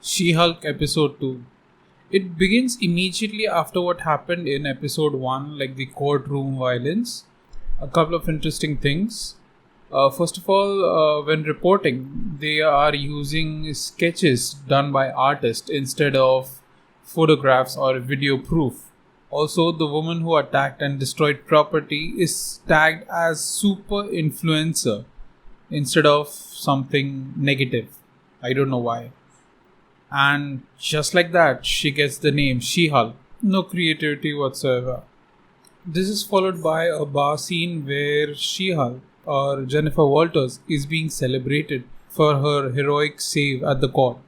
She-Hulk Episode 2. It begins immediately after what happened in Episode 1, like the courtroom violence. A couple of interesting things. First of all, when reporting, they are using sketches done by artists instead of photographs or video proof. Also, the woman who attacked and destroyed property is tagged as super influencer instead of something negative. I don't know why. And just like that, she gets the name She-Hulk. No creativity whatsoever. This is followed by a bar scene where She-Hulk, or Jennifer Walters, is being celebrated for her heroic save at the court.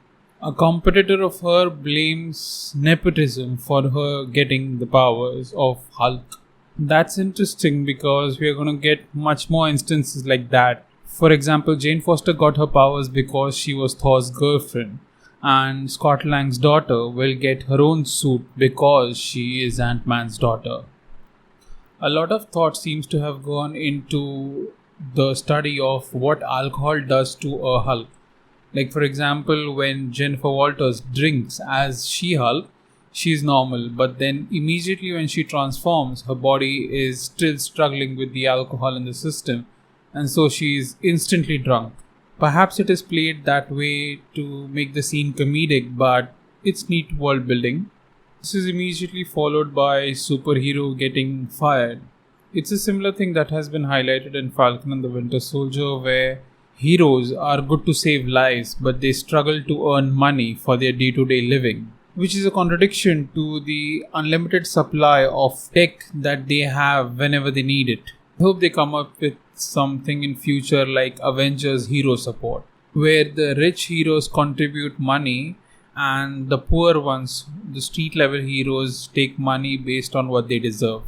A competitor of her blames nepotism for her getting the powers of Hulk. That's interesting because we are going to get much more instances like that. For example, Jane Foster got her powers because she was Thor's girlfriend, and Scott Lang's daughter will get her own suit because she is Ant-Man's daughter. A lot of thought seems to have gone into the study of what alcohol does to a Hulk. Like, for example, when Jennifer Walters drinks as She-Hulk, she's normal, but then immediately when she transforms, her body is still struggling with the alcohol in the system, and so she is instantly drunk. Perhaps it is played that way to make the scene comedic, but it's neat world building. This is immediately followed by superhero getting fired. It's a similar thing that has been highlighted in Falcon and the Winter Soldier, where heroes are good to save lives, but they struggle to earn money for their day-to-day living, which is a contradiction to the unlimited supply of tech that they have whenever they need it. I hope they come up with something in future like Avengers Hero Support, where the rich heroes contribute money and the poor ones, the street level heroes, take money based on what they deserve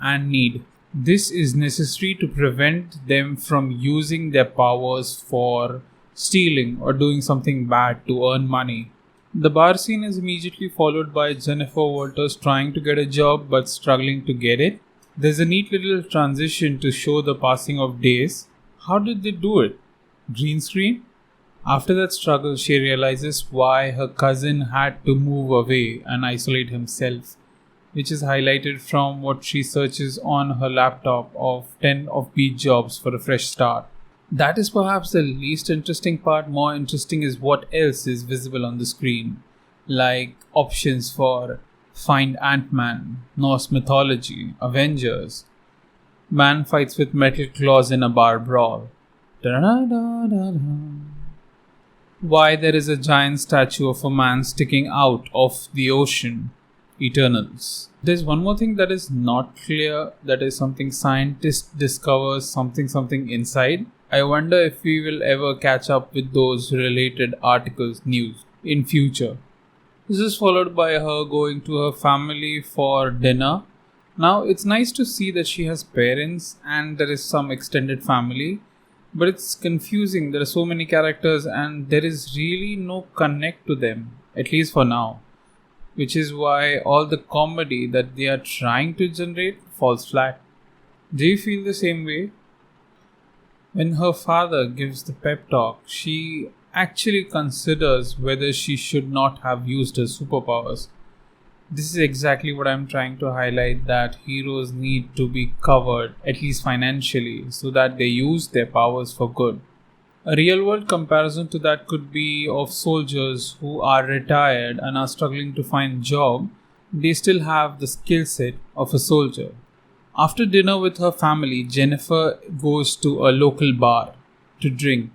and need. This is necessary to prevent them from using their powers for stealing or doing something bad to earn money. The bar scene is immediately followed by Jennifer Walters trying to get a job but struggling to get it. There's a neat little transition to show the passing of days. How did they do it? Green screen? After that struggle, she realizes why her cousin had to move away and isolate himself, which is highlighted from what she searches on her laptop of 10 offbeat jobs for a fresh start. That is perhaps the least interesting part. More interesting is what else is visible on the screen, like options for Find Ant-Man, Norse mythology, Avengers, man fights with metal claws in a bar brawl. Da-da-da-da-da. Why there is a giant statue of a man sticking out of the ocean. Eternals. There's one more thing that is not clear, that is something scientists discover something inside. I wonder if we will ever catch up with those related articles, news in future. This is followed by her going to her family for dinner. Now, it's nice to see that she has parents and there is some extended family, but it's confusing. There are so many characters and there is really no connect to them, at least for now, which is why all the comedy that they are trying to generate falls flat. Do you feel the same way? When her father gives the pep talk, she actually considers whether she should not have used her superpowers. This is exactly what I'm trying to highlight, that heroes need to be covered, at least financially, so that they use their powers for good. A real world comparison to that could be of soldiers who are retired and are struggling to find a job. They still have the skill set of a soldier. After dinner with her family, Jennifer goes to a local bar to drink.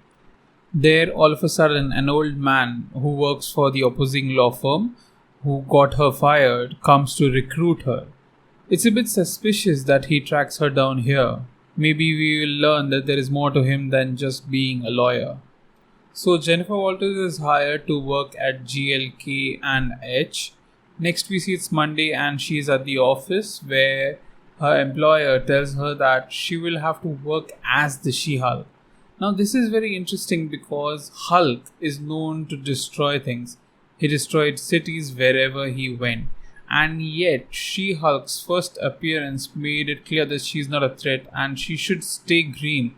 There, all of a sudden, an old man who works for the opposing law firm, who got her fired, comes to recruit her. It's a bit suspicious that he tracks her down here. Maybe we will learn that there is more to him than just being a lawyer. So Jennifer Walters is hired to work at GLK and H. Next we see it's Monday and she is at the office where her employer tells her that she will have to work as the She-Hulk. Now this is very interesting because Hulk is known to destroy things. He destroyed cities wherever he went. And yet She-Hulk's first appearance made it clear that she's not a threat and she should stay green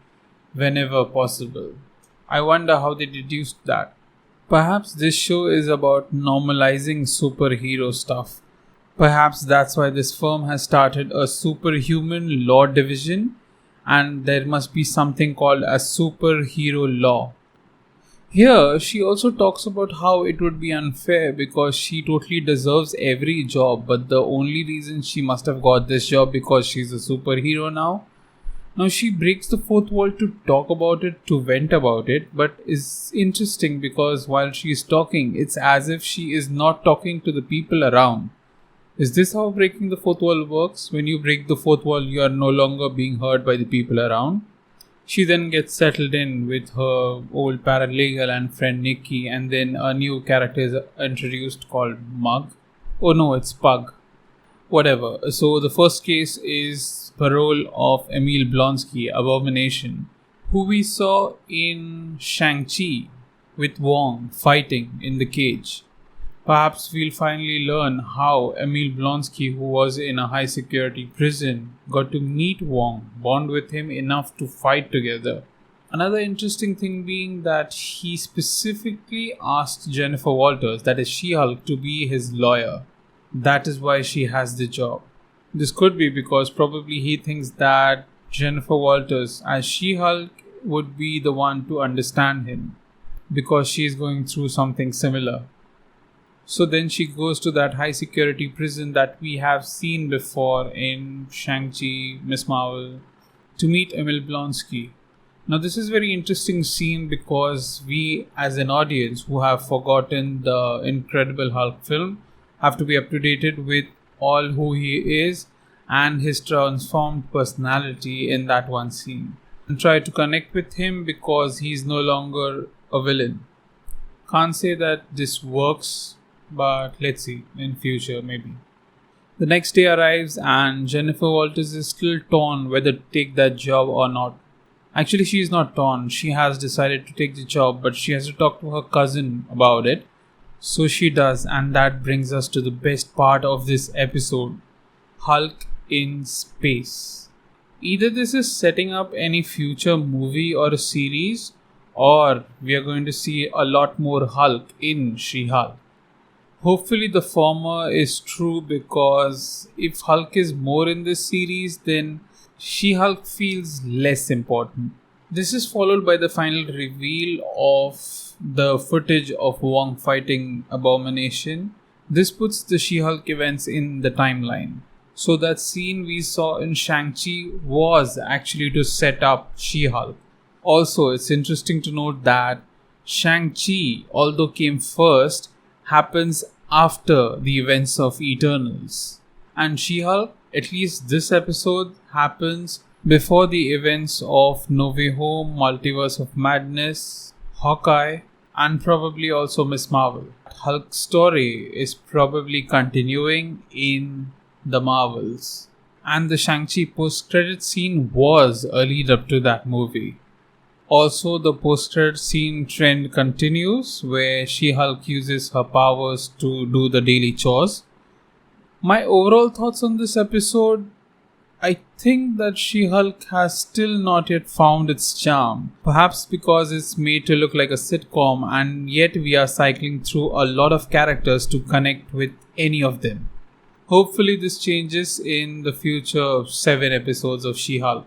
whenever possible. I wonder how they deduced that. Perhaps this show is about normalizing superhero stuff. Perhaps that's why this firm has started a superhuman law division, and there must be something called a superhero law. Here, she also talks about how it would be unfair because she totally deserves every job, but the only reason she must have got this job because she's a superhero now. Now, she breaks the fourth wall to talk about it, to vent about it, but is interesting because while she's talking, it's as if she is not talking to the people around. Is this how breaking the fourth wall works? When you break the fourth wall, you are no longer being heard by the people around. She then gets settled in with her old paralegal and friend Nikki, and then a new character is introduced called Mug. Oh no, it's Pug. Whatever. So the first case is parole of Emil Blonsky, Abomination, who we saw in Shang-Chi with Wong fighting in the cage. Perhaps we'll finally learn how Emil Blonsky, who was in a high security prison, got to meet Wong, bond with him enough to fight together. Another interesting thing being that he specifically asked Jennifer Walters, that is She-Hulk, to be his lawyer. That is why she has the job. This could be because probably he thinks that Jennifer Walters, as She-Hulk, would be the one to understand him because she is going through something similar. So then she goes to that high security prison that we have seen before in Shang-Chi, Miss Marvel, to meet Emil Blonsky. Now this is very interesting scene because we as an audience who have forgotten the Incredible Hulk film have to be up to date with all who he is and his transformed personality in that one scene. And try to connect with him because he's no longer a villain. Can't say that this works, but let's see, in future maybe. The next day arrives and Jennifer Walters is still torn whether to take that job or not. Actually, she is not torn. She has decided to take the job, but she has to talk to her cousin about it. So she does, and that brings us to the best part of this episode, Hulk in space. Either this is setting up any future movie or a series, or we are going to see a lot more Hulk in She-Hulk. Hopefully the former is true because if Hulk is more in this series, then She-Hulk feels less important. This is followed by the final reveal of the footage of Wong fighting Abomination. This puts the She-Hulk events in the timeline. So that scene we saw in Shang-Chi was actually to set up She-Hulk. Also, it's interesting to note that Shang-Chi, although came first, happens after the events of Eternals. And She-Hulk, at least this episode, happens before the events of No Way Home, Multiverse of Madness, Hawkeye, and probably also Miss Marvel. Hulk's story is probably continuing in the Marvels. And the Shang-Chi post-credit scene was a lead up to that movie. Also, the post-credit scene trend continues where She-Hulk uses her powers to do the daily chores. My overall thoughts on this episode, I think that She-Hulk has still not yet found its charm. Perhaps because it's made to look like a sitcom and yet we are cycling through a lot of characters to connect with any of them. Hopefully this changes in the future 7 episodes of She-Hulk.